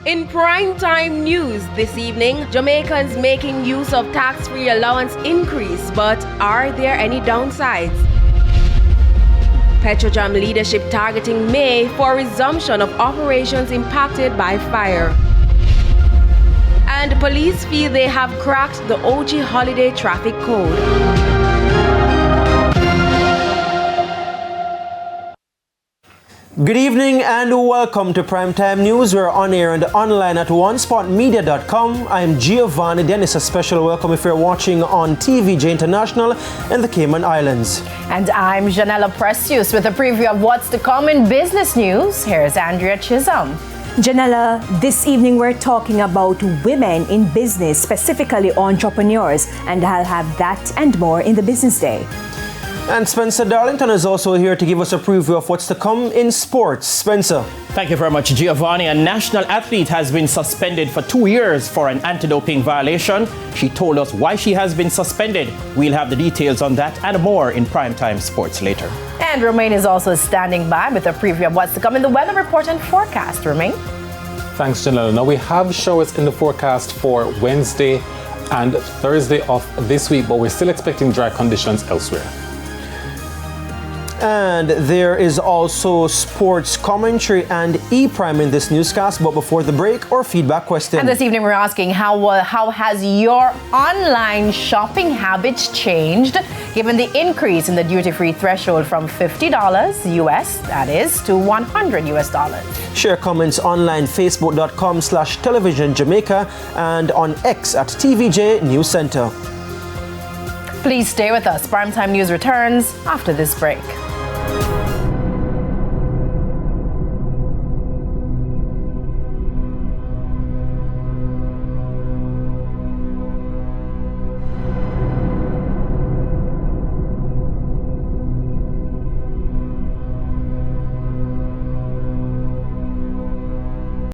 In primetime news this evening, Jamaicans making use of tax-free allowance increase, but are there any downsides? Petrojam leadership targeting May for resumption of operations impacted by fire. And police feel they have cracked the OG holiday traffic code. Good evening and welcome to Primetime News. We're on air and online at onespotmedia.com. I'm Giovanni Dennis. A special welcome if you're watching on TVJ International in the Cayman Islands. And I'm Janella Precious with a preview of what's to come in business news. Here's Andrea Chisholm. Janella, this evening we're talking about women in business, specifically entrepreneurs, and I'll have that and more in the Business Day. And Spencer Darlington is also here to give us a preview of what's to come in sports. Spencer. Thank you very much, Giovanni. A national athlete has been suspended for 2 years for an anti-doping violation. She told us why she has been suspended. We'll have the details on that and more in Primetime Sports later. And Romain is also standing by with a preview of what's to come in the weather report and forecast. Romain? Thanks, Janella. Now we have showers in the forecast for Wednesday and Thursday of this week, but we're still expecting dry conditions elsewhere. And there is also sports commentary and E-Prime in this newscast. But before the break, our feedback question. And this evening we're asking how has your online shopping habits changed given the increase in the duty-free threshold from $50 US, that is, to $100 US. Share comments online, facebook.com/televisionjamaica and on X at TVJ News Center. Please stay with us. Primetime News returns after this break.